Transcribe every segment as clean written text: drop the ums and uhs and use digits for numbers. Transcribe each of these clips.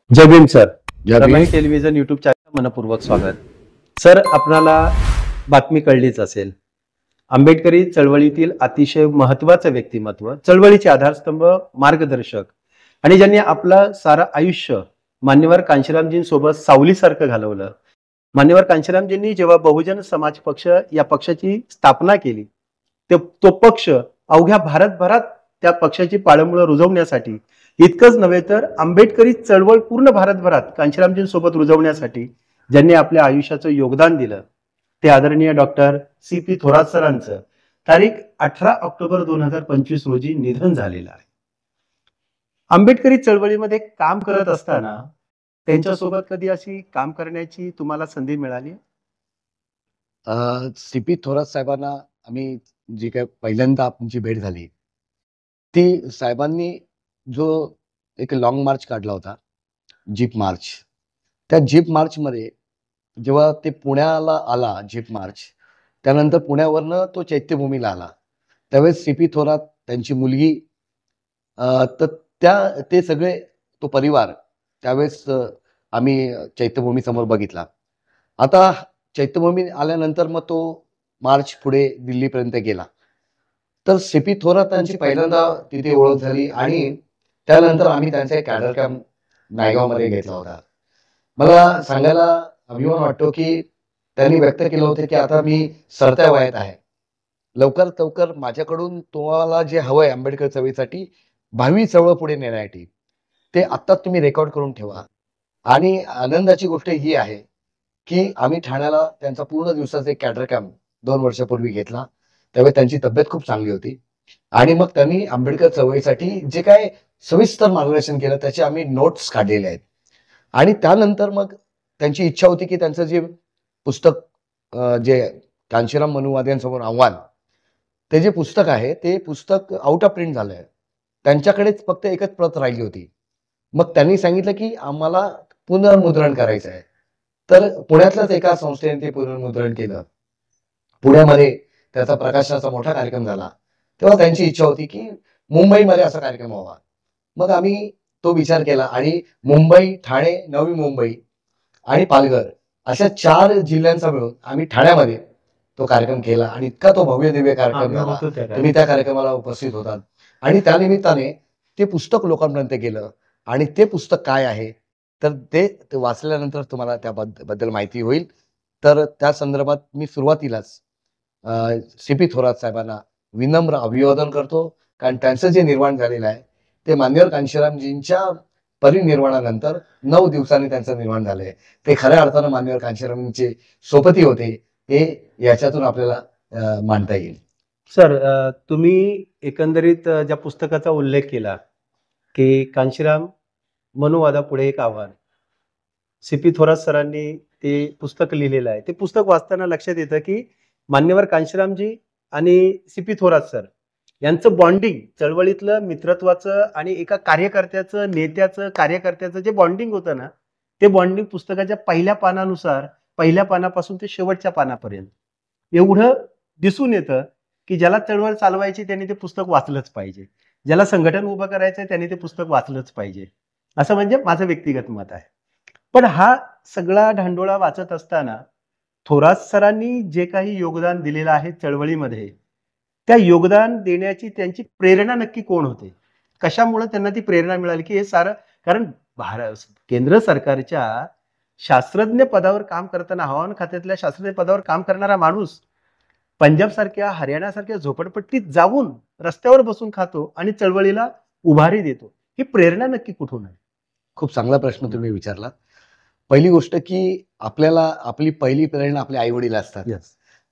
जय भीम सर. जय भीम. रमेश टेलिव्हिजन युट्यूब चॅनल मनपूर्वक स्वागत. सर, आपणाला बातमी कळलीच असेल, आंबेडकरी चळवळीतील अतिशय महत्वाचं व्यक्तिमत्व, चळवळीचे आधारस्तंभ, मार्गदर्शक आणि ज्यांनी आपलं सारं आयुष्य मान्यवर कांशीरामजींसोबत सावलीसारखं घालवलं. मान्यवर कांशीरामजींनी जेव्हा बहुजन समाज पक्ष या पक्षाची स्थापना केली, तो पक्ष अवघ्या भारतभरात त्या पक्षाची पाळंमुळं रुजवण्यासाठी, इतकंच नव्हे तर आंबेडकरी चळवळ पूर्ण भारतभरात कांशीरामजींसोबत रुजवण्यासाठी ज्यांनी आपल्या आयुष्याचं योगदान दिलं, ते आदरणीय डॉक्टर सी.पी. थोरात सरांचं तारीख 18 ऑक्टोबर 2025 रोजी निधन झालेलं आहे. आंबेडकरी चळवळीमध्ये काम करत असताना त्यांच्यासोबत कधी अशी काम करण्याची तुम्हाला संधी मिळाली? सी.पी. थोरात साहेबांना आम्ही जी काय पहिल्यांदा आमची भेट झाली, ती साहेबांनी जो एक लॉंग मार्च काढला होता, जीप मार्च. त्या जीप मार्चमध्ये जेव्हा ते पुण्याला आला जीप मार्च, त्यानंतर पुण्यावरनं तो चैत्यभूमीला आला, त्यावेळेस सी.पी. थोरात, त्यांची मुलगी, तर ते सगळे, तो परिवार त्यावेळेस आम्ही चैत्यभूमी समोर बघितला. आता चैत्यभूमी आल्यानंतर मग तो मार्च पुढे दिल्लीपर्यंत गेला. तर सी.पी. थोरातांची पहिल्यांदा तिथे ओळख झाली आणि त्यानंतर आम्ही त्यांचा एक कॅडर कॅम्प नायगावमध्ये घेतला होता. मला सांगायला अभिमान वाटतो की त्यांनी व्यक्त केलं होतं की आता मी सरत्या वयात आहे, लवकरात लवकर माझ्याकडून तुम्हाला जे हवंय आंबेडकर चळवळीसाठी, भावी चळवळ पुढे नेण्यासाठी, ते आत्ताच तुम्ही रेकॉर्ड करून ठेवा. आणि आनंदाची गोष्ट ही आहे की आम्ही ठाण्याला त्यांचा पूर्ण दिवसाचा एक कॅडर कॅम्प 2 वर्षापूर्वी घेतला. त्यावेळी त्यांची तब्येत खूप चांगली होती आणि मग त्यांनी आंबेडकर चळवळीसाठी जे काय सविस्तर मार्गदर्शन केलं, त्याचे आम्ही नोट्स काढलेले आहेत. आणि त्यानंतर मग त्यांची इच्छा होती की त्यांचं जे पुस्तक, जे कांशीराम मनुवाद्यांसमोर आव्हान, ते जे पुस्तक आहे, ते पुस्तक आउट ऑफ प्रिंट झालंय, त्यांच्याकडेच फक्त एकच प्रत राहिली होती. मग त्यांनी सांगितलं की आम्हाला पुनर्मुद्रण करायचं आहे. तर पुण्यातल्याच एका संस्थेने ते पुनर्मुद्रण केलं. पुण्यामध्ये त्याचा प्रकाशनाचा मोठा कार्यक्रम झाला. तेव्हा त्यांची इच्छा होती की मुंबईमध्ये असा कार्यक्रम व्हावा. मग आम्ही तो विचार केला आणि मुंबई, ठाणे, नवी मुंबई आणि पालघर अशा 4 जिल्ह्यांचा मिळून आम्ही ठाण्यामध्ये तो कार्यक्रम केला आणि इतका तो भव्य दिव्य कार्यक्रम झाला. तुम्ही त्या कार्यक्रमाला उपस्थित होतात आणि त्यानिमित्ताने ते पुस्तक लोकांपर्यंत गेलं. आणि ते पुस्तक काय आहे, तर ते वाचल्यानंतर तुम्हाला त्याबद्दल माहिती होईल. तर त्या संदर्भात मी सुरुवातीलाच सी.पी. थोरात साहेबांना विनम्र अभिवादन करतो, कारण त्यांचं जे निर्माण झालेलं आहे ते मान्यवर कांशीरामजींच्या परिनिर्वाणानंतर 9 दिवसांनी त्यांचं निर्माण झालंय. ते खऱ्या अर्थानं मान्यवर कांशीरामजींचे सोबती होते, हे याच्यातून आपल्याला मांडता येईल. सर, तुम्ही एकंदरीत ज्या पुस्तकाचा उल्लेख केला की कांशीराम मनुवादापुढे एक आव्हान, सी.पी. थोरात सरांनी ते पुस्तक लिहिलेलं आहे. ते पुस्तक वाचताना लक्षात येतं की मान्यवर कांशीरामजी आणि सी.पी. थोरात सर यांचं बॉन्डिंग, चळवळीतलं मित्रत्वाचं आणि एका कार्यकर्त्याचं, नेत्याचं, कार्यकर्त्याचं जे बॉन्डिंग होतं ना, ते बॉन्डिंग पुस्तकाच्या पहिल्या पानानुसार, पहिल्या पानापासून ते शेवटच्या पानापर्यंत एवढं दिसून येतं की ज्याला चळवळ चालवायची त्यांनी ते पुस्तक वाचलंच पाहिजे, ज्याला संघटन उभं करायचंय त्यांनी ते पुस्तक वाचलंच पाहिजे, असं म्हणजे माझं व्यक्तिगत मत आहे. पण हा सगळा ढांडोळा वाचत असताना थोरात सरांनी जे काही योगदान दिलेलं आहे चळवळीमध्ये, त्या योगदान देण्याची त्यांची प्रेरणा नक्की कोण होते? कशामुळे त्यांना ती प्रेरणा मिळाली की हे सारं, कारण केंद्र सरकारच्या शास्त्रज्ञ पदावर काम करताना, हवामान खात्यातल्या शास्त्रज्ञ पदावर काम करणारा माणूस पंजाब सारख्या, हरियाणा सारख्या झोपडपट्टीत जाऊन रस्त्यावर बसून खातो आणि चळवळीला उभारी देतो, ही प्रेरणा नक्की कुठून आहे? खूप चांगला प्रश्न तुम्ही विचारला. पहिली गोष्ट की आपल्याला आपली पहिली प्रेरणा आपले आई वडील असतात.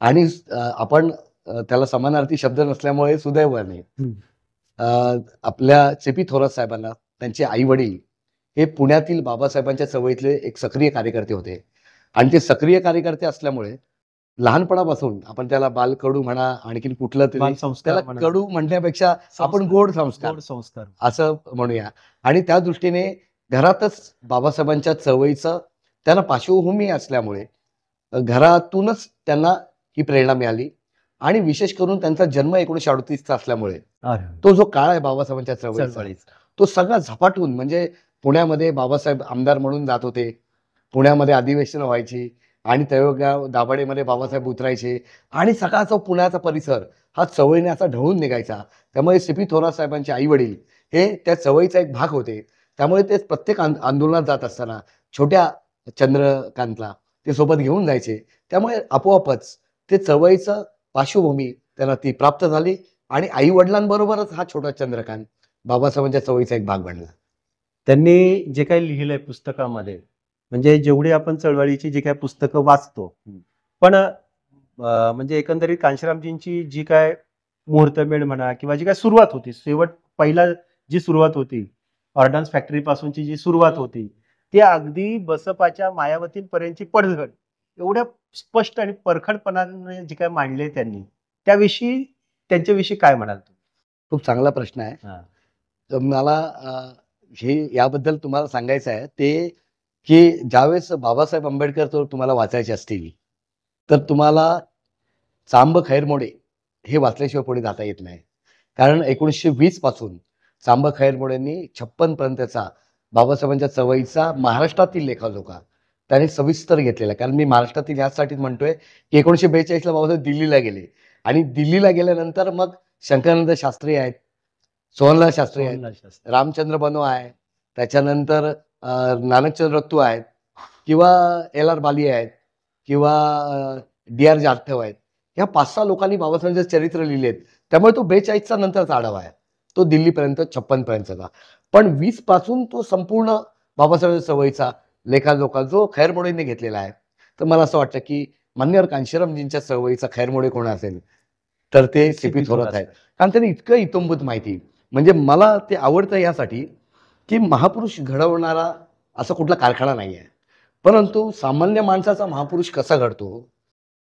आणि आपण त्याला समानार्थी शब्द नसल्यामुळे सुदैवाने आपल्या सी.पी. थोरात साहेबांना त्यांचे आई वडील हे पुण्यातील बाबासाहेबांच्या चळवळीतले एक सक्रिय कार्यकर्ते होते. आणि ते सक्रिय कार्यकर्ते असल्यामुळे लहानपणापासून आपण त्याला बालकडू म्हणा, आणखीन कुठलं तरी, त्याला कडू म्हणण्यापेक्षा आपण गोड संस्कार असं म्हणूया. आणि त्या दृष्टीने घरातच बाबासाहेबांच्या चळवळीचं त्यांना पार्श्वभूमी असल्यामुळे घरातूनच त्यांना ही प्रेरणा मिळाली. आणि विशेष करून त्यांचा जन्म 1938चा असल्यामुळे तो जो काळ आहे बाबासाहेबांच्या चळवळीचा, तो सगळा झपाटून, म्हणजे पुण्यामध्ये बाबासाहेब आमदार म्हणून जात होते. पुण्यामध्ये अधिवेशनं व्हायची आणि तळेगाव दाभाडेमध्ये बाबासाहेब उतरायचे आणि सकाळचा पुण्याचा परिसर हा चवळीने असा ढवळून निघायचा. त्यामुळे सी पी थोरात साहेबांचे आई वडील हे त्या चवळीचा एक भाग होते. त्यामुळे ते प्रत्येक आंदोलनात जात असताना छोट्या चंद्रकांतला ते सोबत घेऊन जायचे. त्यामुळे आपोआपच ते चवळीचं पार्श्वभूमी त्यांना ती प्राप्त झाली आणि आई वडिलांबरोबरच हा छोटा चंद्रकांत बाबासाहेबांच्या चवळीचा एक भाग बनला. त्यांनी जे काही लिहिलंय पुस्तकामध्ये, म्हणजे जेवढी आपण चळवळीची जी काही पुस्तकं वाचतो, पण म्हणजे एकंदरीत कांशीरामजींची जी काय मुहूर्तमेढ म्हणा किंवा जी काय सुरुवात होती, पहिला जी सुरुवात होती, ऑर्डन्स फॅक्टरी पासूनची जी सुरुवात होती, ती अगदी बसपाच्या मायावतींपर्यंतची पडझड एवढ्या स्पष्ट आणि परखडपणाने जे काय मांडले त्यांनी, त्यांच्याविषयी काय म्हणाल तुम्ही? खूप चांगला प्रश्न आहे. हा. तर मला हे याबद्दल तुम्हाला सांगायचं आहे ते की ज्यावेळेस बाबासाहेब आंबेडकर तर तुम्हाला वाचायचे असतील तर तुम्हाला चांब खैरमोडे हे वाचल्याशिवाय पुढे जाता येत नाही. कारण 1920 पासून चांब खैरमोडेंनी 56 पर्यंतचा बाबासाहेबांच्या चवळीचा महाराष्ट्रातील लेखाजोखा त्याने सविस्तर घेतलेला आहे. कारण मी महाराष्ट्रातील ह्यासाठीच म्हणतोय की 1942ला बाबासाहेब दिल्लीला गेले आणि दिल्लीला गेल्यानंतर मग शंकरानंद शास्त्री आहेत, सोहनलाल शास्त्री आहेत, सोहनलाल शास्त्री. रामचंद्र बनो आहे, त्याच्यानंतर नानकचंद रत्तू आहेत किंवा एल आर बाली आहेत किंवा डी आर जाधव आहेत. ह्या 5-6 लोकांनी बाबासाहेबांचे चरित्र लिहिलेत. त्यामुळे तो 42चा नंतरचा आढावा आहे, तो दिल्लीपर्यंत 56 पर्यंतचा. पण 20 पासून तो संपूर्ण बाबासाहेबांच्या चवळीचा लेखाजोखा जो खैरमोडेंनी घेतलेला आहे. तर मला असं वाटतं की मान्यवर कांशीरामजींच्या चळवळीचा खैरमोडे कोण असेल तर ते सी पी थोरात आहेत. कारण त्यांनी इतकं इत्थंभूत माहिती, म्हणजे मला ते आवडतं यासाठी की महापुरुष घडवणारा असा कुठला कारखाना नाही आहे, परंतु सामान्य माणसाचा महापुरुष कसा घडतो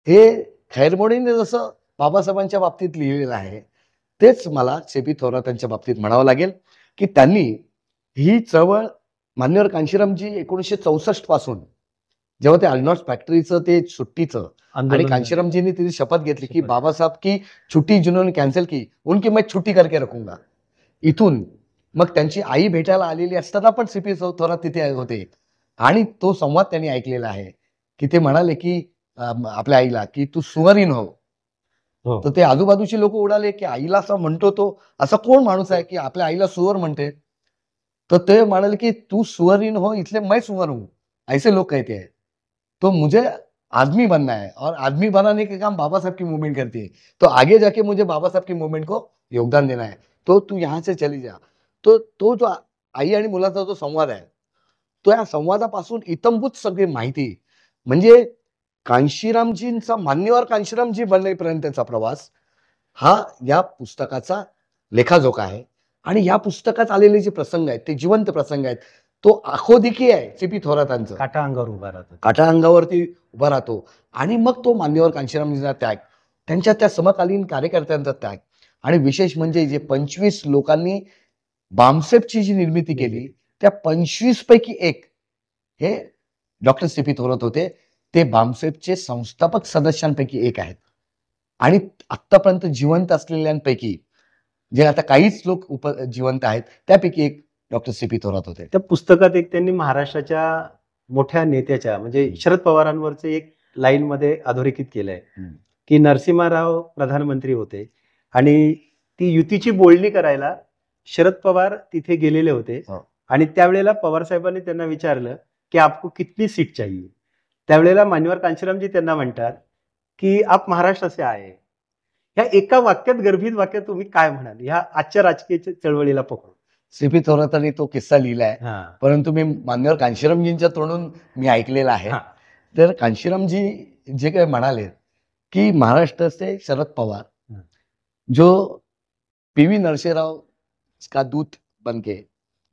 हे खैरमोडेंनी जसं बाबासाहेबांच्या बाबतीत लिहिलेलं आहे तेच मला सी पी थोरातांच्या बाबतीत म्हणावं लागेल की त्यांनी ही चळवळ मान्यवर कांशीरामजी 1964 पासून जेव्हा ते अल्नॉस फॅक्टरीचं ते सुट्टीचं आणि कांशीरामजींनी तिची शपथ घेतली की बाबासाहेब की छुट्टी जिन्होंने कॅन्सल की उनकी मैं छुट्टी करके रखूंगा. इथून मग त्यांची आई भेटायला आलेली असताना पण सी पी थोरात तिथे होते आणि तो संवाद त्यांनी ऐकलेला आहे की ते म्हणाले की आपल्या आईला की तू सुवरीन हो. तर ते आजूबाजूची लोक उडाले की आईला असं म्हणतो तो असा कोण माणूस आहे की आपल्या आईला सुवर म्हणते. तर ते म्हणाले की तू सुवरीन हो इसलिए मैं सुवर हूं, ऐसे लोग कहते हैं. तो मुझे आदमी बनना है और आदमी बनाने के काम बाबा साहब की मूवमेंट करती है. तो आगे जाके मुझे बाबा साहब की मूवमेंट को योगदान देना है. तो तू यहाँ से चली जा. तो जो आई आणि मुलाचा जो संवाद आहे तो या संवादापासून इतंभूत सगळी माहिती, म्हणजे कांशीरामजींचा मान्यवर कांशीरामजी बनलेपर्यंतचा प्रवास हा या पुस्तकाचा लेखाजोखा आहे. आणि या पुस्तकात आलेले जे प्रसंग आहेत ते जिवंत प्रसंग आहेत. तो आखोदिकी आहे सी पी थोरातांचं. काटा अंगावर उभा राहतो, काटा अंगावरती उभा राहतो. आणि मग तो मान्यवर कांशीरामजींचा त्याग, त्यांच्या त्या समकालीन कार्यकर्त्यांचा त्याग आणि विशेष म्हणजे जे 25 लोकांनी बामसेफची जी निर्मिती केली त्या 25 पैकी एक हे डॉक्टर सी पी थोरात होते. ते बामसेफचे संस्थापक सदस्यांपैकी एक आहेत आणि आतापर्यंत जिवंत असलेल्यांपैकी जे आता काहीच लोक जिवंत आहेत त्यापैकी एक डॉक्टर सी पी थोरात होते. त्या पुस्तकात एक त्यांनी महाराष्ट्राच्या मोठ्या नेत्याच्या म्हणजे शरद पवारांवरचं एक लाईन मध्ये अधोरेखित केलंय की नरसिंहराव प्रधानमंत्री होते आणि ती युतीची बोलणी करायला शरद पवार तिथे गेलेले होते. आणि त्यावेळेला पवार साहेबांनी त्यांना विचारलं की आपको कितनी सीट चाहिए. त्यावेळेला मान्यवर कांशीरामजी त्यांना म्हणतात की आप महाराष्ट्र से आए. ह्या एका वाक्यात, गर्भित वाक्यात तुम्ही काय म्हणाल ह्या आजच्या राजकीय चळवळीला पकडून? सी पी थोरातांनी तो किस्सा लिहिलाय, परंतु मी मान्यवर कांशीरामजींच्या तोंडून मी ऐकलेला आहे. तर कांशीरामजी जे काही म्हणाले की महाराष्ट्र से शरद पवार जो पीवी नरसिंहराव का दूत बनके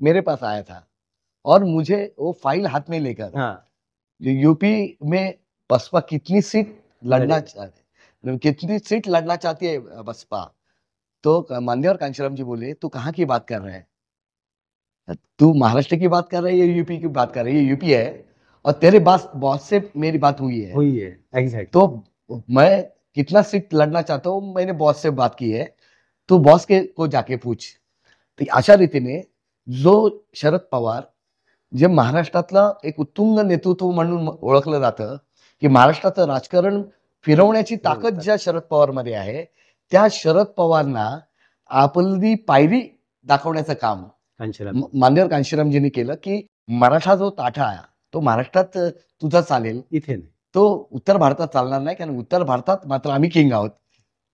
मेरे पास आया था और मुझे वो फाइल हाथ में लेकर यूपी में बसपा कितनी सीट लड़ना चाहती है बसपा. तो मान्यवर कांशीराम जी बोले तू कहाँ की बात कर रहे हैं, तू महाराष्ट्र की बात कर रहे है या यूपी की बात कर रहे है. ये यूपी है और तेरे बॉस से मेरी बात हुई है एग्जैक्ट. तो मैं कितना सीट लड़ना चाहता हूँ मैंने बॉस से बात की है, तू बॉस के को जाके पूछ. तो अशा रीतीने जो शरद पवार जे महाराष्ट्रातलं एक उत्तुंग नेतृत्व म्हणून ओळखलं जातं, की महाराष्ट्राचं राजकारण फिरवण्याची ताकद ज्या शरद पवारमध्ये आहे, त्या शरद पवारांना आपली पायरी दाखवण्याचं काम कांशीराम मान्यवर कांशीरामजींनी केलं, की मराठा जो ताठा आहे तो महाराष्ट्रात तुझा चालेल, इथे नाही. तो उत्तर भारतात चालणार नाही, कारण उत्तर भारतात मात्र आम्ही किंग आहोत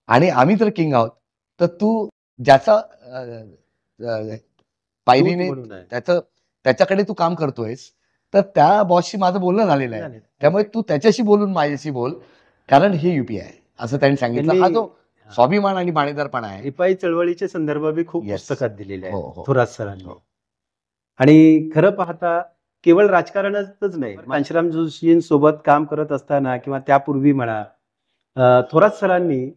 आणि आम्ही तर किंग आहोत, तर तू ज्याचा पायरीने म्हणून आहे. त्याच्याकडे तू काम करतोयस, तर त्या बॉसशी माझं बोलणं झालेलं आहे. झाले. त्यामुळे तू त्याच्याशी बोलून माझ्याशी बोल, कारण हे युपी आहे असं त्यांनी सांगितलं. हा जो स्वाभिमान आणि बाणेदारपणा आहे, रिपाई चळवळीचे संदर्भ बी खूप Yes. पुस्तकात दिलेले हो, आहेत हो. थोरात सरांनी. हो. आणि खरं पाहता केवळ राजकारणातच नाही, कांशीराम जोशींसोबत काम करत असताना किंवा त्यापूर्वी म्हणा, थोरात सरांनी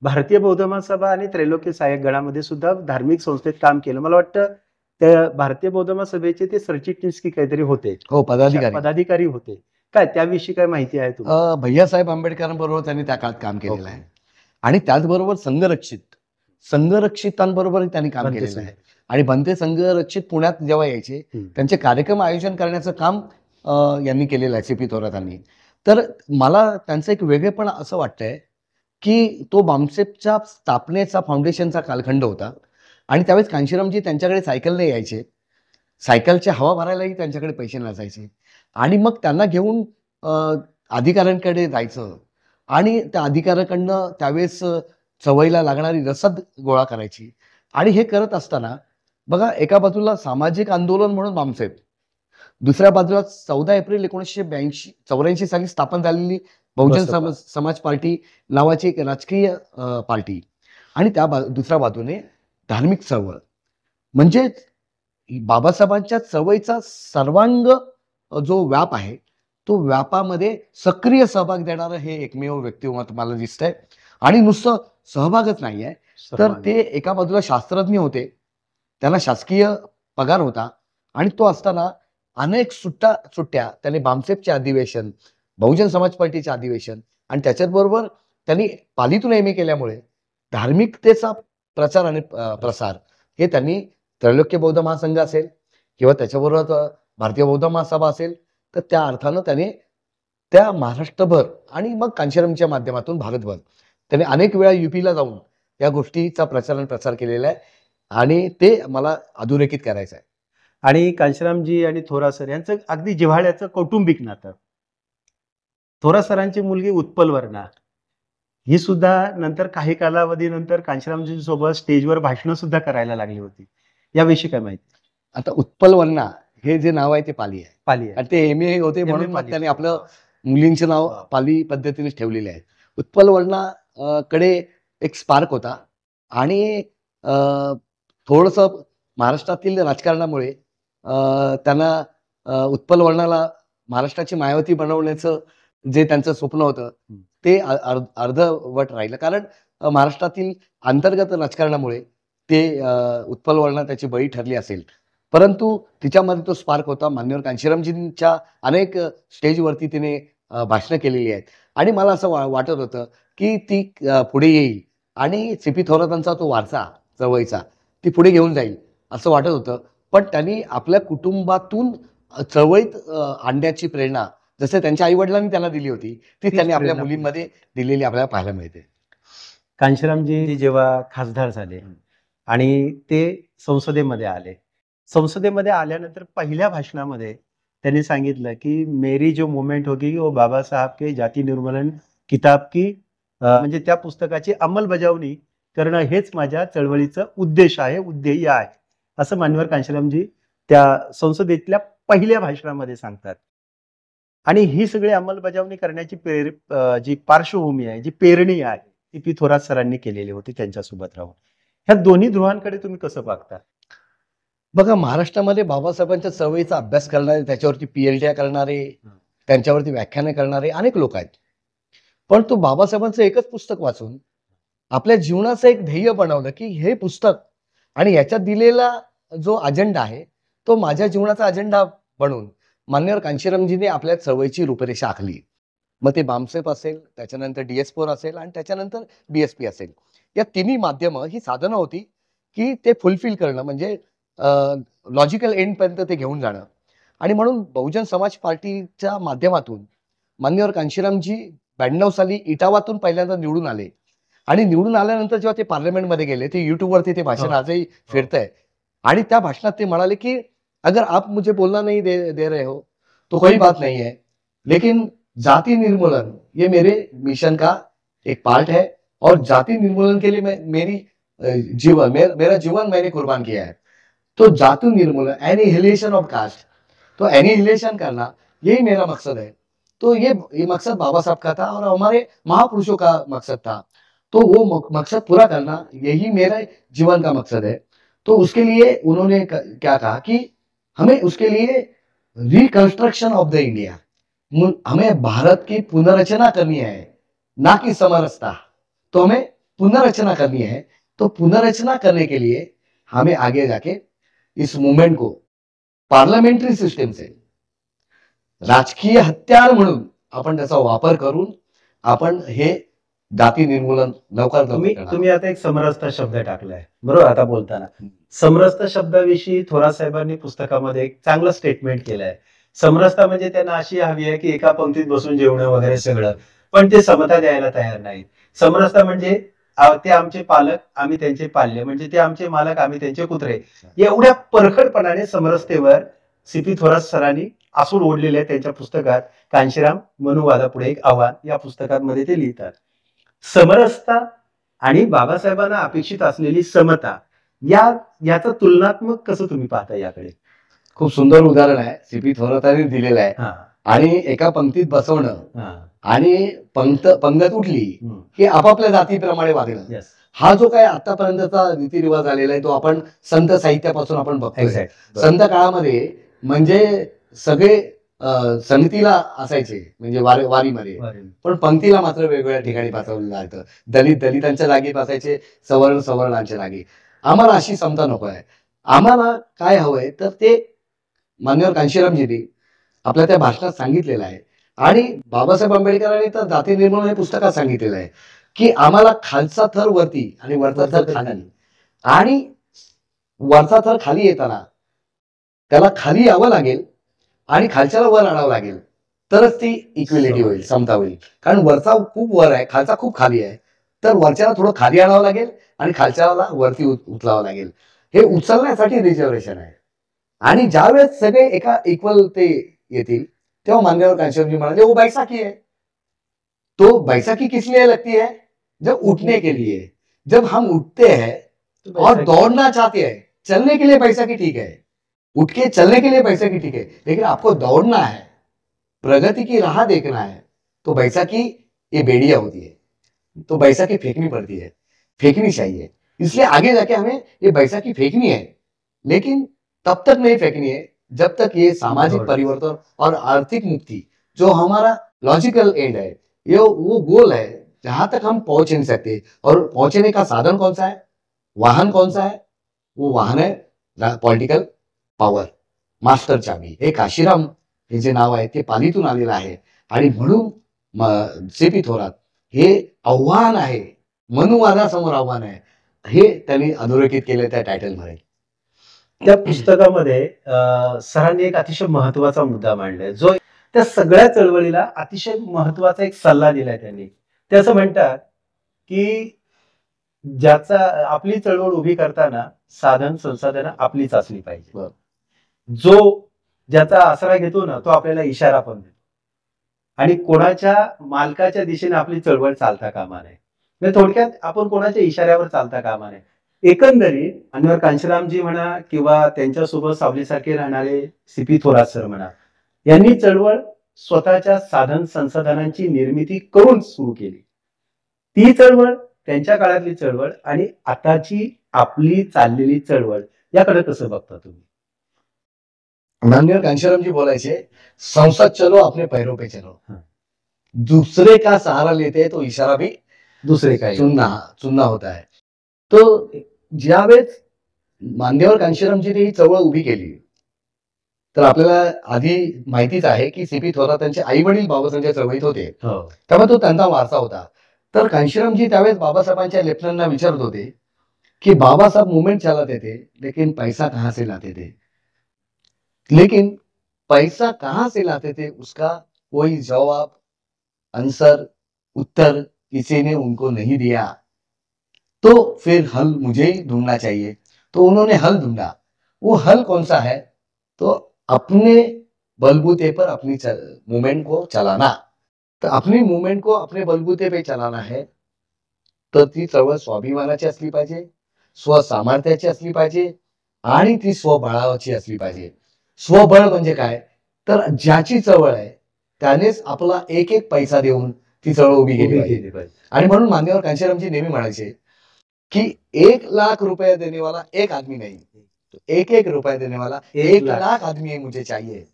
भारतीय बौद्ध महासभा आणि त्रैलोक्य सहाय्यक गणामध्ये सुद्धा धार्मिक संस्थेत काम केलं. मला वाटतं त्या भारतीय बौद्ध महासभेचे ते सरचिटणीस की काहीतरी होते, हो, पदाधिकारी होते. काय त्याविषयी काय माहिती आहे तुम्हाला? भैयासाहेब आंबेडकरांबरोबर त्यांनी त्या काळात काम केलेलं आहे आणि त्याचबरोबर संघरक्षितांबरोबर त्यांनी काम बनते केलेलं आहे. संघ. आणि बनते संघरक्षित पुण्यात जेव्हा यायचे, त्यांचे कार्यक्रम आयोजन करण्याचं काम यांनी केलेलं आहे सीपी थोरातांनी. तर मला त्यांचं एक वेगळेपण असं वाटतंय, की तो बामसेपच्या स्थापनेचा फाउंडेशनचा कालखंड होता आणि त्यावेळेस कांशीरामजी त्यांच्याकडे सायकलने यायचे. सायकलच्या हवा भरायलाही त्यांच्याकडे पैसे नसायचे आणि मग त्यांना घेऊन अधिकाऱ्यांकडे जायचं आणि त्या अधिकाऱ्याकडनं त्यावेळेस चवईला लागणारी रसद गोळा करायची. आणि हे करत असताना बघा, एका बाजूला सामाजिक आंदोलन म्हणून बामसेप, दुसऱ्या बाजूला 14 एप्रिल 1984 साली स्थापन झालेली बहुजन बसपा. समाज पार्टी नावाची एक राजकीय पार्टी आणि दुसऱ्या बाजूने धार्मिक चळवळ. म्हणजे बाबासाहेबांच्या चळवळीचा सर्वांग जो व्याप आहे, तो व्यापामध्ये सक्रिय सहभाग देणारं हे एकमेव व्यक्तिमत्व मला दिसतंय. आणि नुसतं सहभागच नाहीये, तर ते एका बाजूला शास्त्रज्ञ होते, त्यांना शासकीय पगार होता आणि तो असताना अनेक सुट्ट्या त्यांनी बामसेपचे अधिवेशन, बहुजन समाज पार्टीचे अधिवेशन आणि त्याच्याबरोबर त्यांनी पालीतून MA केल्यामुळे धार्मिकतेचा प्रचार आणि प्रसार हे त्यांनी त्रैलोक्य बौद्ध महासंघ असेल किंवा त्याच्याबरोबर भारतीय बौद्ध महासभा असेल, तर त्या अर्थानं त्याने त्या महाराष्ट्रभर आणि मग कांशीरामच्या माध्यमातून भारतभर त्याने अनेक वेळा UPला जाऊन या गोष्टीचा प्रचार केलेला आहे आणि ते मला अधोरेखित करायचं आहे. आणि कांशीरामजी आणि थोरात सर यांचं अगदी जिव्हाळ्याचं कौटुंबिक नातं. थोरात सरांची मुलगी उत्पलवर्णा ही सुद्धा नंतर काही कालावधीनंतर कांशीरामजी सोबत स्टेजवर भाषणं सुद्धा करायला लागली होती. याविषयी काय माहिती? आता उत्पलवर्णा हे जे नाव आहे ते पाली आहे पाली आहे. आणि ते MA होते MA म्हणून मग पाली. त्यांनी आपलं मुलींचे नाव पाली पद्धतीनेच ठेवलेले आहे. उत्पलवर्णा कडे एक स्पार्क होता आणि थोडंसं महाराष्ट्रातील राजकारणामुळे त्यांना उत्पलवर्णाला महाराष्ट्राची मायावती बनवण्याचं जे त्यांचं स्वप्न होतं ते अर्धवट राहिलं, कारण महाराष्ट्रातील अंतर्गत राजकारणामुळे ते उत्पलवर्णा त्याची बळी ठरली असेल. परंतु तिच्यामध्ये तो स्पार्क होता. मान्यवर कांशीरामजींच्या अनेक स्टेजवरती तिने भाषणं केलेली आहेत आणि मला असं वाटत होतं की ती पुढे येईल आणि सीपी थोरातांचा तो वारसा चळवळीचा ती पुढे घेऊन जाईल असं वाटत होतं. पण त्यांनी आपल्या कुटुंबातून चळवळीत आणण्याची प्रेरणा जसं त्यांच्या आईवडिलांनी त्यांना दिली होती, ती त्यांनी आपल्या मुलींमध्ये दिलेली आपल्याला पाहायला मिळते. कांशीरामजी जेव्हा खासदार झाले आणि ते संसदेमध्ये आले, संसदेमध्ये आल्यानंतर पहिल्या भाषणामध्ये त्यांनी सांगितलं की मेरी जो मुवमेंट होगी वो बाबा साहब के जाती निर्मूलन किताब की म्हणजे त्या पुस्तकाची अंमलबजावणी करणं हेच माझ्या चळवळीचं उद्देश आहे, उद्देय आहे, असं मान्यवर कांशीरामजी त्या संसदेतल्या पहिल्या भाषणामध्ये सांगतात. आणि ही सगळी अंमलबजावणी करण्याची जी पार्श्वभूमी आहे, जी पेरणी आहे, ती पी थोरात सरांनी केलेली होती त्यांच्यासोबत राहून. ह्या दोन्ही ध्रुवांकडे तुम्ही कसं पाहता? बघा, महाराष्ट्रामध्ये बाबासाहेबांच्या चळवळीचा अभ्यास करणारे, त्याच्यावरती PhD करणारे, त्यांच्यावरती व्याख्याने करणारे अनेक लोक आहेत. पण तो बाबासाहेबांचं एकच पुस्तक वाचून आपल्या जीवनाचं एक ध्येय बनवलं की हे पुस्तक आणि याच्यात दिलेला जो अजेंडा आहे तो माझ्या जीवनाचा अजेंडा बनवून मान्यवर कांशीरामजीने आपल्या चळवळीची रूपरेषा आखली. मग ते बामसेप असेल, त्याच्यानंतर DS4 असेल आणि त्याच्यानंतर BSP असेल. या तिन्ही माध्यमं ही साधनं होती की ते फुलफिल करणं, म्हणजे लॉजिकल एंड पर्यंत ते घेऊन जाणं. आणि म्हणून बहुजन समाज पार्टीच्या माध्यमातून मान्यवर कांशीरामजी 92 साली इटावातून पहिल्यांदा निवडून आले आणि निवडून आल्यानंतर जेव्हा ते पार्लमेंटमध्ये गेले, ते युट्यूबवरती ते भाषण आजही फिरतंय आणि त्या भाषणात ते म्हणाले की अगर आप मुझे बोलना नहीं दे रहे हो तो कोई बात नहीं है, लेकिन जाति निर्मूलन ये मेरे मिशन का एक पार्ट है और जाति निर्मूलन के लिए मेरा जीवन मैंने कुर्बान किया है। तो जाति निर्मूलन, एनिहिलेशन ऑफ कास्ट, तो एनिहिलेशन करना यही मेरा मकसद है। तो ये मकसद बाबा साहब का था और हमारे महापुरुषों का मकसद था। तो वो मकसद पूरा करना यही मेरा जीवन का मकसद है। तो उसके लिए उन्होंने क्या कहा कि हमें उसके लिए रिकंस्ट्रक्शन ऑफ द इंडिया, हमें भारत की पुनर्रचना करनी है, ना कि समरसता। तो हमें पुनर्रचना करनी है। तो पुनर्रचना करने के लिए हमें आगे जाके इस मूवमेंट को पार्लमेंटरी सिस्टम से राजकीय हत्यार म्हणून आपण त्याचा वापर करून आपण हे जाती निर्मूलन लवकर तुम्ही आता एक समरसता शब्द टाकलाय बरोबर आता बोलताना. समरसता शब्दाविषयी थोरात साहेबांनी पुस्तकामध्ये एक चांगलं स्टेटमेंट केलंय. समरसता म्हणजे त्यांना अशी हवी आहे की एका पंक्तीत बसून जेवणं वगैरे सगळं, पण ते समता द्यायला तयार नाहीत. समरसता म्हणजे ते आमचे पालक आम्ही त्यांचे पाल्य, म्हणजे ते आमचे मालक आम्ही त्यांचे कुत्रे. एवढ्या परखडपणाने समरसतेवर सीपी थोरात सरांनी आसूड ओढलेले आहे. त्यांच्या पुस्तकात कांशीराम मनुवादापुढे एक आव्हान या पुस्तकामध्ये ते लिहितात. समरसता आणि बाबासाहेबांना अपेक्षित असलेली समता याचं तुलनात्मक कसं तुम्ही पाहता याकडे? खूप सुंदर उदाहरण आहे सीपी थोरातांनी दिलेलं आहे. आणि एका पंक्तीत बसवणं आणि पंगत उठली की आपापल्या जातीप्रमाणे वागणं, हा जो काय आतापर्यंतचा रीतिरिवाज आलेला आहे तो आपण संत साहित्यापासून आपण बघतोय. संत काळामध्ये म्हणजे सगळे संगतीला असायचे म्हणजे वारीमध्ये, पण पंक्तीला मात्र वेगवेगळ्या ठिकाणी बसवलं जायचं. दलितांच्या जागी बसायचे, सवर्णांच्या जागी. आम्हाला अशी समता नको आहे. आम्हाला काय हवंय तर ते मान्यवर कांशीरामजींनी आपल्या त्या भाषणात सांगितलेलं आहे आणि बाबासाहेब आंबेडकरांनी तर जाती निर्मूलन हे पुस्तकात सांगितलेलं आहे की आम्हाला खालचा थर वरती आणि वरचा थर खाली, आणि वरचा थर खाली येताना त्याला खाली यावं लागेल आणि खालच्याला वर आणावं लागेल, तरच ती इक्वेलिटी होईल, समता होईल. कारण वरचा खूप वर आहे, खालचा खूप खाली आहे, तर वरच्याला थोडं खाली आणावं लागेल आणि खालच्याला वरती उचलावं लागेल. हे उचलण्यासाठी रिझर्वेशन आहे. आणि ज्यावेळेस सगळे एका इक्वल ते येतील तेव्हा मान्यवर कांशीरामजी म्हणाले वो बैसाखी है. तो बैसाखी किस लिए लगती है? जब उठने के लिए. जब हम उठते हैं और दौड़ना चाहते हैं, चलने के लिए बैसाखी ठीक है, उठ के चलने के लिए बैसाखी ठीक है, लेकिन आपको दौड़ना है, प्रगति की राह देखना है, तो बैसाखी ये बेड़िया होती है. तो बैसाखी फेंकनी पड़ती है, फेंकनी चाहिए. इसलिए आगे जाके हमें ये बैसाखी फेंकनी है, लेकिन तब तक नहीं फेंकनी है जब तक ये सामाजिक परिवर्तन और आर्थिक मुक्ति जो हमारा लॉजिकल एंड है, ये वो गोल है जहां तक हम पहुंच नहीं सकते. और पहुंचने का साधन कौन सा है, वाहन कौन सा है? वो वाहन है पॉलिटिकल पॉवर, मास्टर चाबी. हे काशीराम हे जे नाव आहे ते पालीतून आलेलं आहे. आणि म्हणून सीपी थोरात हे आव्हान आहे, मनुवादासमोर आव्हान आहे, हे त्यांनी अधोरेखित केले त्या टायटलमध्ये. त्या पुस्तकामध्ये सरांनी एक अतिशय महत्वाचा मुद्दा मांडलाय जो त्या सगळ्या चळवळीला अतिशय महत्वाचा एक सल्ला दिलाय त्यांनी. ते असं म्हणतात की ज्याचा आपली चळवळ उभी करताना साधन संसाधनं आपलीच असली पाहिजे. जो ज्याचा आसरा घेतो ना तो आपल्याला इशारा पण देतो, आणि कोणाच्या मालकाच्या दिशेने आपली चळवळ चालता कामा नये. म्हणजे थोडक्यात आपण कोणाच्या इशाऱ्यावर चालता कामा नये. एकंदरीत मान्यवर कांशीरामजी म्हणा किंवा त्यांच्यासोबत सावलीसारखे राहणारे सीपी थोरात सर म्हणा, यांनी चळवळ स्वतःच्या साधन संसाधनांची निर्मिती करून सुरू केली. ती चळवळ त्यांच्या काळातली चळवळ आणि आताची आपली चाललेली चळवळ याकडे कसं बघता तुम्ही? मान्यवर कांशीरामजी बोलायचे, संसद चलो अपने पैरों पे चलो, दूसरे का सहारा लेते हैं तो इशारा भी दुसरे काय चुनना होता है. तो ज्यावेळेस मान्यवर कांशीरामजीने ही चळवळ उभी केली तर आपल्याला आधी माहितीच आहे की सीपी थोरात त्यांचे आई वडील बाबासाहेबांच्या चळवळीत होते, तेव्हा तो त्यांचा वारसा होता. तर कांशीरामजी त्यावेळेस बाबासाहेबांच्या लेफ्टनंटना विचारत होते कि बाबा साहब मूवमेंट चलाते थे लेकिन पैसा कहाँ से लाते थे. लेकिन पैसा कहाँ से लाते थे उसका कोई जवाब, आंसर, उत्तर किसी ने उनको नहीं दिया। तो फिर हल मुझे ही ढूंढना चाहिए। तो उन्होंने हल ढूंढा। वो हल कौन सा है? तो अपने बलबूते पर अपनी मूवमेंट को चलाना। तर अपनी मूवमेंट को अपने बलबूते पे चलाना है, तर ती चळवळ स्वाभिमानाची असली पाहिजे, स्वसामर्थ्याची असली पाहिजे आणि ती स्वबळाची असली पाहिजे। स्वबळ म्हणजे काय? तर ज्याची चळवळ आहे त्यानेच आपला एक एक पैसा देऊन ती चळवळ उभी केली पाहिजे। आणि म्हणून मान्यवर कांशीरामजी नेहमी म्हणायचे कि 1,00,000 रुपया देने वाला एक आदमी नहीं, तो एक एक रुपया देने वाला 1,00,000 आदमी मुझे चाहिए।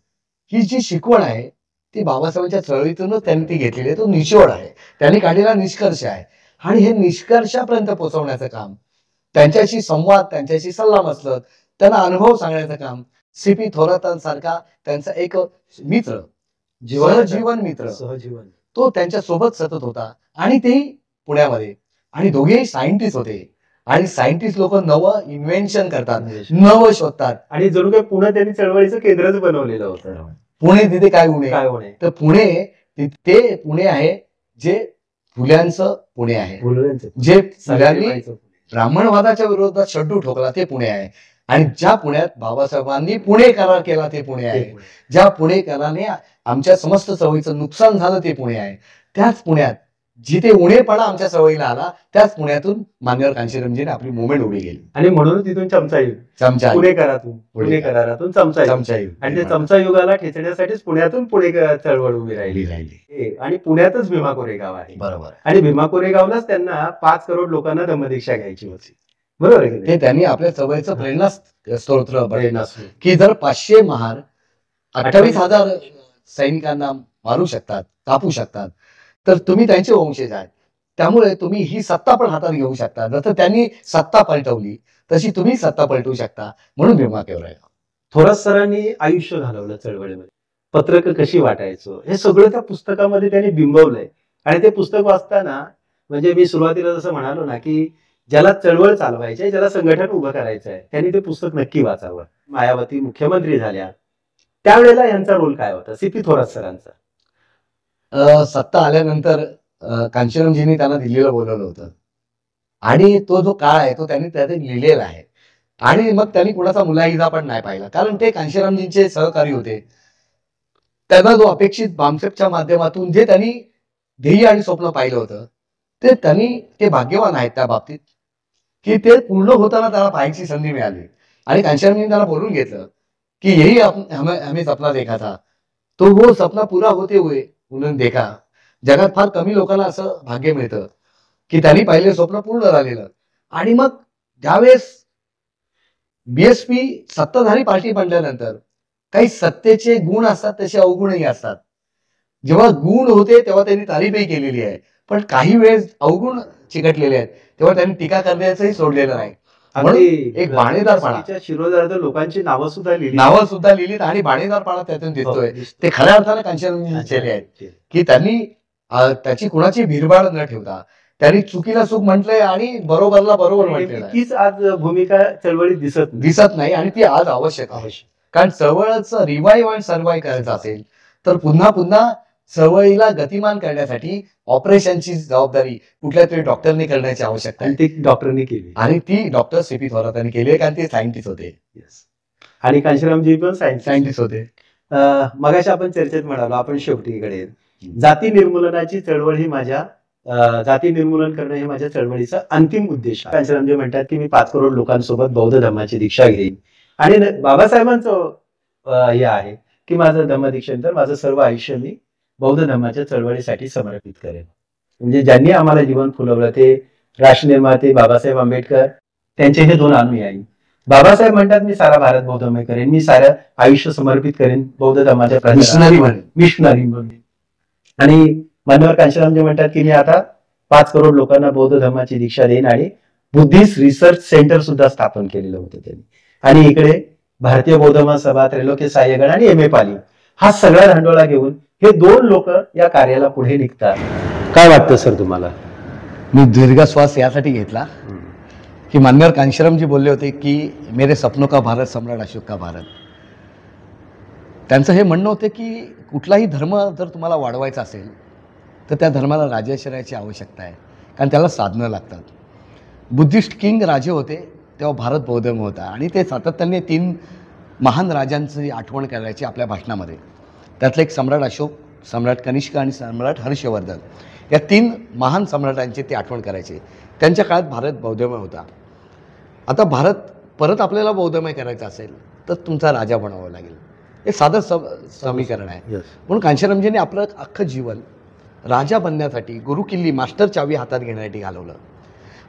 ही जी शिकवण आहे ती बाबासाहेबांच्या चळवळीतूनच त्यांनी ती घेतलेली आहे। तो निचोड आहे, त्यांनी काढलेला निष्कर्ष आहे आणि हे निष्कर्षापर्यंत पोहोचवण्याचं काम, त्यांच्याशी संवाद, त्यांच्याशी सल्लामसलत, त्यांना अनुभव सांगण्याचं काम सीपी थोरातांसारखा त्यांचा एक मित्र, सहजीवन मित्र, सहजीवन तो त्यांच्या सोबत सतत होता आणि तेही पुण्यामध्ये, आणि दोघेही सायंटिस्ट होते आणि सायंटिस्ट लोक नवं इन्व्हेन्शन करतात, नवं शोधतात आणि जणू काही पुणे त्यांनी चळवळीचं केंद्रच बनवलेलं होतं। पुणे तिथे काय उणे? काय होणे? तर पुणे ते पुणे आहे जे फुल्यांचं पुणे आहे, जे फुल्यांनी ब्राह्मणवादाच्या विरोधात शड्डू ठोकला ते पुणे आहे, आणि ज्या पुण्यात बाबासाहेबांनी पुणे करार केला ते पुणे आहे, ज्या पुणे कराराने आमच्या समस्त चळवळीचं नुकसान झालं ते पुणे आहे। त्याच पुण्यात जिथे उणेपणा आमच्या चळवळीला आला त्याच पुण्यातून मान्यवर कांशीरामजीने आपली मुवमेंट उभी केली आणि म्हणून तिथून चमचा युग, चमचा पुणे करारातून चमचा युग, आणि त्या चमचा युगाला ठेचण्यासाठीच पुण्यातून पुणे चळवळ उभी राहिली। आणि पुण्यातच भीमा कोरेगाव आहे, बरोबर, आणि भीमा कोरेगावलाच त्यांना 5 करोड लोकांना धम्मदीक्षा घ्यायची होती, बरोबर आहे? ते त्यांनी आपल्या चळवळीचं प्रेरणा स्तोत्र की जर 500 महार 28,000 सैनिकांना मारू शकतात, कापू शकतात, तर तुम्ही त्यांचे वंशज आहात, त्यामुळे तुम्ही ही सत्ता पण हातात घेऊ शकता। जसं त्यांनी सत्ता पलटवली तशी तुम्ही सत्ता पलटवू शकता, म्हणून भीमा कोरेगाव। थोरात सरांनी आयुष्य घालवलं चळवळीमध्ये, पत्रक कशी वाटायचो हे सगळं त्या पुस्तकामध्ये त्यांनी बिंबवलंय। आणि ते पुस्तक वाचताना, म्हणजे मी सुरुवातीला जसं म्हणालो ना की ज्याला चळवळ चालवायची आहे, ज्याला संघटन उभं करायचं आहे, त्यांनी ते पुस्तक नक्की वाचावं। मायावती मुख्यमंत्री झाल्या त्यावेळेला यांचा रोल काय होता, सीपी थोरात सरांचा? सत्ता आल्यानंतर कांशीरामजींनी त्यांना दिल्लीला बोलवलं होतं, आणि तो जो काळ आहे तो त्यांनी त्यात लिहिलेला आहे, आणि मग त्यांनी कुणाचा मुलाहिजा पण नाही पाहिला, कारण ते कांशीरामजींचे सहकारी होते। त्यांना जो अपेक्षित बामसेपच्या माध्यमातून जे त्यांनी ध्येय आणि स्वप्न पाहिलं होतं ते भाग्यवान आहेत त्या बाबतीत की ते पूर्ण होताना त्यांना पाहायची संधी मिळाली। आणि कांशीरामजींनी त्यांना बोलून घेतलं की यही हमें सपना देखा था, तो वो सपना पूरा होते हुए उन्होंने देखा। जगात फार कमी लोकांना असं भाग्य मिळतं की त्यांनी पाहिलेलं स्वप्न पूर्ण झालेलं। आणि मग ज्यावेळेस बीएसपी सत्ताधारी पार्टी बनल्यानंतर काही सत्तेचे गुण असतात, तसे अवगुणही असतात। जेव्हा गुण होते तेव्हा त्यांनी तारीफही केलेली आहे, पण काही वेळेस अवगुण चिकटलेले आहेत तेव्हा त्यांनी टीका करण्याचंही सोडलेलं नाही। एक बाणेदारपणा, शिरोधार्थ लोकांची नावं सुद्धा लिहिलीत आणि बाणेदारपणा त्यातून दिसतोय। ते खऱ्या अर्थानं कांशीरामजींनी केले आहेत की त्यांनी त्याची कुणाची भिरभाड न ठेवता त्यांनी चुकीला चूक म्हटलंय आणि बरोबरला बरोबर म्हटलेलं आहे। तीच आज भूमिका चळवळीत दिसत नाही, आणि ती आज आवश्यक आहे। कारण चळवळचं रिवाईव्ह आणि सर्वाईव्ह करायचं असेल तर पुन्हा चळवळीला गतिमान करण्यासाठी ऑपरेशनची जबाबदारी कुठल्या तरी डॉक्टरने करण्याची आवश्यकता आहे, ती डॉक्टरनी केली, आणि ती डॉक्टर सीपी थोरातांनी केली, कारण ते सायंटिस्ट होते। आणि कांशीरामजी पण सायंटिस्ट होते। मगाशी आपण चर्चेत म्हणालो, आपण शेवटीकडे जाती निर्मूलनाची चळवळ ही माझ्या जाती निर्मूलन करणं हे माझ्या चळवळीचा अंतिम उद्देश आहे। कांशीरामजी म्हणतात की मी 5 करोड लोकांसोबत बौद्ध धर्माची दीक्षा घेईन, आणि बाबासाहेबांचं हे आहे की माझं धम्मदीक्षेनंतर माझं सर्व आयुष्य मी बौद्ध धर्माच्या चळवळीसाठी समर्पित करेन। म्हणजे ज्यांनी आम्हाला जीवन फुलवलं ते राष्ट्रनिर्माते बाबासाहेब आंबेडकर, त्यांचे हे 2 अनुयायी। बाबासाहेब म्हणतात मी सारा भारत बौद्धमय करेन, मी सारं आयुष्य समर्पित करेन बौद्ध धर्माच्या मिशनरी म्हणून। आणि मान्यवर कांशीरामजी म्हणतात की मी आता 5 करोड लोकांना बौद्ध धर्माची दीक्षा देईन, आणि बुद्धिस्ट रिसर्च सेंटर सुद्धा स्थापन केलेलं होतं त्यांनी। आणि इकडे भारतीय बौद्ध महासभा, त्रैलोक्य साह्यगण आणि एम ए पाली हा सगळा धांडोळा घेऊन हे 2 लोक या कार्याला पुढे निघतात। काय वाटतं सर तुम्हाला? मी दीर्घ श्वास यासाठी घेतला की मान्यवर कांशीरामजी बोलले होते की मेरे सपनों का भारत, सम्राट अशोक का भारत। त्यांचं हे म्हणणं होतं की कुठलाही धर्म जर तुम्हाला वाढवायचा असेल तर त्या धर्माला राजाश्रयाची आवश्यकता आहे, कारण त्याला साधनं लागतात. बुद्धिस्ट किंग राजे होते तेव्हा भारत बौद्धमय होता, आणि ते सातत्याने 3 महान राजांची आठवण करायची आपल्या भाषणामध्ये. त्यातले एक सम्राट अशोक, सम्राट कनिष्क आणि सम्राट हर्षवर्धन, या 3 महान सम्राटांची ते आठवण करायचे. त्यांच्या काळात भारत बौद्धमय होता. आता भारत परत आपल्याला बौद्धमय करायचा असेल तर तुमचा राजा बनावा लागेल. हे साधं समीकरण आहे. म्हणून कांशीरामजींनी आपलं अख्खं जीवन राजा बनण्यासाठी, गुरुकिल्ली मास्टर चावी हातात घेण्यासाठी घालवलं.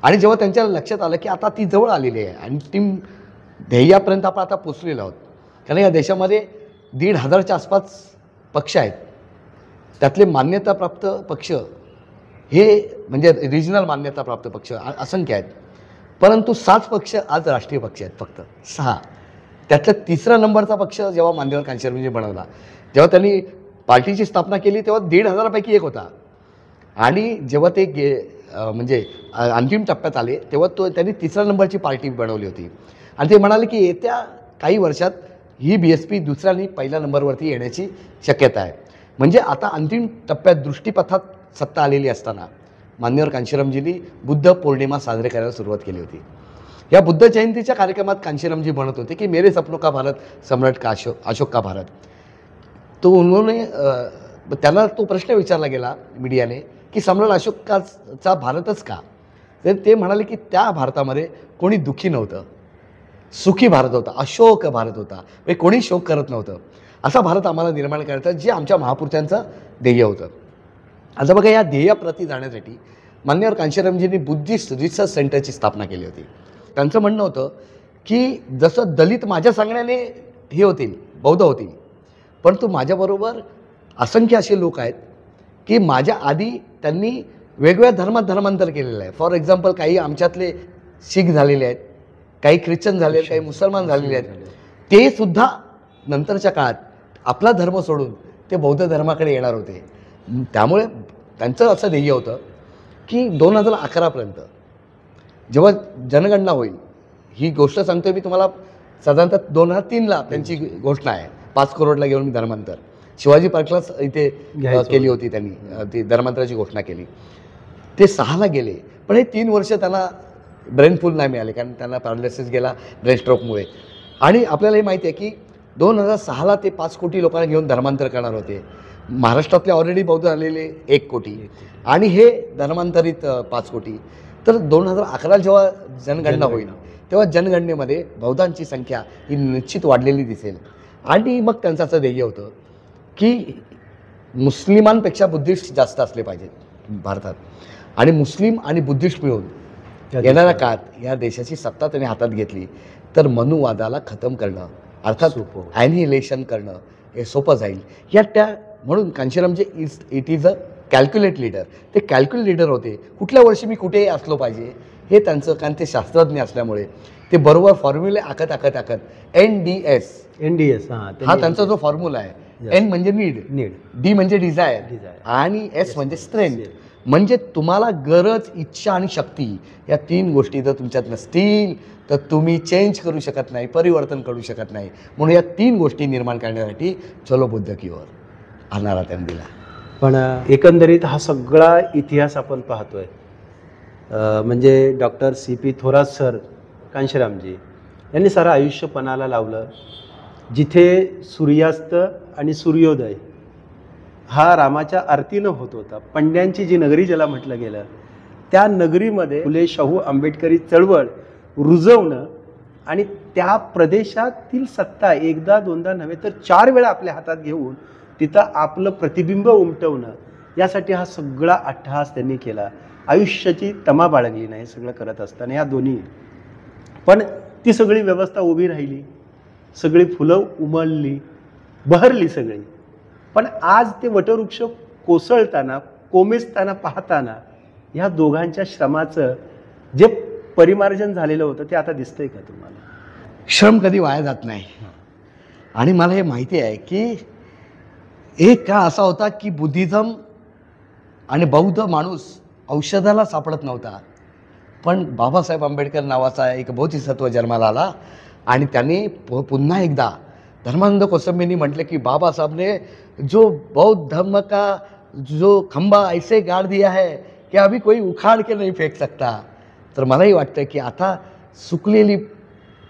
आणि जेव्हा त्यांच्या लक्षात आलं की आता ती जवळ आलेली आहे आणि ती ध्येयापर्यंत आपण आता पोचलेलो आहोत, कारण या देशामध्ये 1,500च्या आसपास पक्ष आहेत. त्यातले मान्यताप्राप्त पक्ष हे म्हणजे रिजनल मान्यताप्राप्त पक्ष असंख्य आहेत, परंतु 7 पक्ष आज राष्ट्रीय पक्ष आहेत, फक्त 6. त्यातल्या 3रा नंबरचा पक्ष जेव्हा मान्यवर कांशीरामजी बनवला, जेव्हा त्यांनी पार्टीची स्थापना केली तेव्हा 1,500पैकी एक होता. आणि जेव्हा ते म्हणजे अंतिम टप्प्यात आले तेव्हा त्यांनी 3ऱ्या नंबरची पार्टी बनवली होती. आणि ते म्हणाले की येत्या काही वर्षात ही BSP 2ऱ्या आणि 1ल्या नंबरवरती येण्याची शक्यता आहे. म्हणजे आता अंतिम टप्प्यात दृष्टीपथात सत्ता आलेली असताना मान्यवर कांशीरामजींनी बुद्ध पौर्णिमा साजरी करायला सुरुवात केली होती. या बुद्ध जयंतीच्या कार्यक्रमात कांशीरामजी म्हणत होते की मेरे सपनों का भारत, सम्राट का अशोक का भारत. तो उन्होंने त्याला तो प्रश्न विचारला गेला मीडियाने की सम्राट अशोकाचा भारतच का. तर ते म्हणाले की त्या भारतामध्ये कोणी दुःखी नव्हतं, सुखी भारत होता, अशोक भारत होता, म्हणजे कोणी शोक करत नव्हतं. असा भारत आम्हाला निर्माण करायचं जे आमच्या महापुरुषांचं ध्येय होतं. आता बघा, या ध्येयाप्रती जाण्यासाठी मान्यवर कांशीरामजींनी बुद्धिस्ट रिसर्च सेंटरची स्थापना केली होती. त्यांचं म्हणणं होतं की जसं दलित माझ्या सांगण्याने हे होतील, बौद्ध होतील, परंतु माझ्याबरोबर असंख्य असे लोक आहेत की माझ्या आधी त्यांनी वेगवेगळ्या धर्मात धर्मांतर केलेलं आहे. फॉर एक्झाम्पल, काही आमच्यातले शीख झालेले आहेत, काही ख्रिश्चन झालेले आहेत, काही मुसलमान झालेले आहेत. ते सुद्धा नंतरच्या काळात आपला धर्म सोडून ते बौद्ध धर्माकडे येणार होते. त्यामुळे त्यांचं असं ध्येय होतं की 2011पर्यंत जेव्हा जनगणना होईल, ही गोष्ट सांगतोय मी तुम्हाला, साधारणतः 2003ला त्यांची घोषणा आहे, 5 करोडला घेऊन धर्मांतर. शिवाजी पार्कलाच इथे केली होती त्यांनी, ती धर्मांतराची घोषणा केली. ते 6ला गेले, पण हे 3 वर्ष त्यांना ब्रेनफुल नाही मिळाले, कारण त्यांना पॅरालिसिस गेला ब्रेन स्ट्रोकमुळे. आणि आपल्याला हे माहिती आहे की 2006ला ते 5 कोटी लोकांना घेऊन धर्मांतर करणार होते. महाराष्ट्रातले ऑलरेडी बौद्ध झालेले 1 कोटी आणि हे धर्मांतरित 5 कोटी. तर 2011 जेव्हा जनगणना होईल तेव्हा जनगणनेमध्ये बौद्धांची संख्या ही निश्चित वाढलेली दिसेल. आणि मग त्यांचं असं ध्येय होतं की मुस्लिमांपेक्षा बुद्धिस्ट जास्त असले पाहिजेत भारतात, आणि मुस्लिम आणि बुद्धिस्ट मिळून येणाऱ्या काळात या देशाची सत्ता त्यांनी हातात घेतली तर मनुवादाला खतम करणं, अर्थात ॲनिहिलेशन करणं हे सोपं जाईल. म्हणून Kanshiramji it is a calculate leader. ते कॅल्क्युलेट लीडर होते. कुठल्या वर्षी मी कुठे असलो पाहिजे हे त्यांचं, कारण ते शास्त्रज्ञ असल्यामुळे ते बरोबर फॉर्म्युले आखत NDS हा त्यांचा जो फॉर्म्युला आहे. N म्हणजे नीड, D म्हणजे डिझायर, आणि S म्हणजे स्ट्रेंथ. म्हणजे तुम्हाला गरज, इच्छा आणि शक्ती या 3 गोष्टी जर तुमच्यात नसतील तर तुम्ही चेंज करू शकत नाही, परिवर्तन करू शकत नाही. म्हणून या 3 गोष्टी निर्माण करण्यासाठी चलो बुद्ध की ओर हा नारा त्यांनी दिला. पण एकंदरीत हा सगळा इतिहास आपण पाहतोय, म्हणजे doctor CP Thorat sir Kanshiramji यांनी सारं आयुष्य पणाला लावलं. जिथे सूर्यास्त आणि सूर्योदय हा रामाच्या आरतीनं होत होता, पंड्यांची जी नगरी ज्याला म्हटलं गेलं, त्या नगरीमध्ये फुले शाहू आंबेडकरी चळवळ रुजवणं आणि त्या प्रदेशातील सत्ता एकदा दोनदा नव्हे तर 4 वेळा आपल्या हातात घेऊन तिथं आपलं प्रतिबिंब उमटवणं, यासाठी हा सगळा अट्टहास त्यांनी केला. आयुष्याची तमा बाळगली नाही सगळं करत असताना या दोन्ही. पण ती सगळी व्यवस्था उभी राहिली, सगळी फुलं उमलली, बहरली सगळी. पण आज ते वटवृक्ष कोसळताना, कोमेजताना पाहताना ह्या दोघांच्या श्रमाचं जे परिमार्जन झालेलं होतं ते आता दिसतंय का तुम्हाला? श्रम कधी वाया जात नाही. आणि मला हे माहिती आहे की एक काळ असा होता की बुद्धिझम आणि बौद्ध माणूस औषधाला सापडत नव्हता, पण बाबासाहेब आंबेडकर नावाचा एक बोधिसत्व जन्माला आला आणि त्यांनी पुन्हा एकदा धर्मानंद कोसंबींनी म्हटले की बाबासाहब ने जो बौद्ध धर्म का जो खंबा ऐसे गाड़ दिया है की अभी कोई उखाड़ के नहीं फेक सकता. तर मलाही वाटतं की आता सुकलेली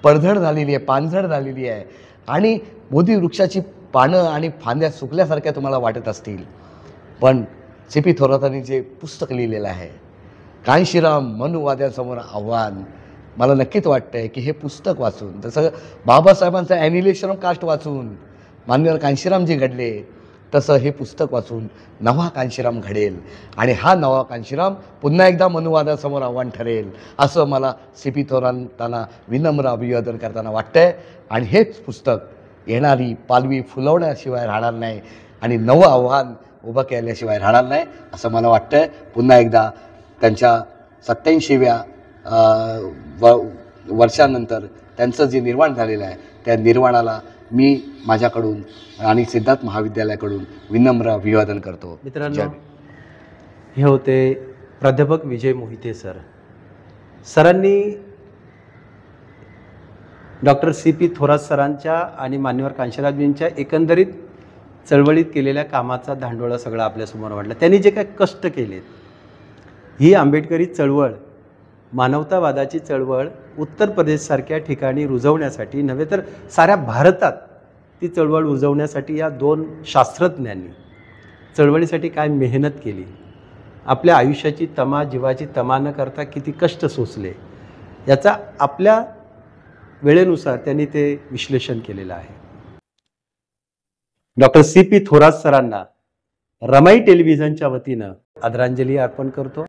पडझड झालेली आहे, पानझड झालेली आहे आणि बोधी वृक्षाची पानं आणि फांद्या सुकल्यासारख्या तुम्हाला वाटत असतील, पण सी.पी. थोरातांनी जे पुस्तक लिहिलेलं आहे कांशीराम मनुवाद्यांसमोर आव्हान, मला नक्कीच वाटतंय की हे पुस्तक वाचून, जसं बाबासाहेबांचं ॲनिलेशन ऑफ कास्ट वाचून मान्यवर कांशीरामजी घडले, तसं हे पुस्तक वाचून नवा कांशीराम घडेल आणि हा नवा कांशीराम पुन्हा एकदा मनुवादासमोर आव्हान ठरेल असं मला सी.पी. थोरातांना विनम्र अभिवादन करताना वाटतंय. आणि हेच पुस्तक येणारी पालवी फुलवण्याशिवाय राहणार नाही आणि नवं आव्हान उभं केल्याशिवाय राहणार नाही असं मला वाटतंय. पुन्हा एकदा त्यांच्या 87व्या वर्षानंतर त्यांचं जे निर्माण झालेलं आहे त्या निर्माणाला मी माझ्याकडून आणि सिद्धार्थ महाविद्यालयाकडून विनम्र अभिवादन करतो. मित्रांनो, हे होते प्राध्यापक विजय मोहिते सर. सरांनी डॉक्टर सी.पी. थोरात सरांच्या आणि मान्यवर कांशीरामजींच्या एकंदरीत चळवळीत केलेल्या कामाचा धांडोळा सगळा आपल्यासमोर वाढला. त्यांनी जे काय कष्ट केलेत, ही आंबेडकरी चळवळ, मानवतावादाची चळवळ उत्तर प्रदेशसारख्या ठिकाणी रुजवण्यासाठी नव्हे तर साऱ्या भारतात ती चळवळ रुजवण्यासाठी या दोन शास्त्रज्ञांनी चळवळीसाठी काय मेहनत केली, आपल्या आयुष्याची तमा, जीवाची तमा न करता किती कष्ट सोसले, याचा आपल्या वेळेनुसार त्यांनी ते विश्लेषण केलेलं आहे. Doctor CP. थोरात सरांना रमाई टेलिव्हिजनच्या वतीनं आदरांजली अर्पण करतो.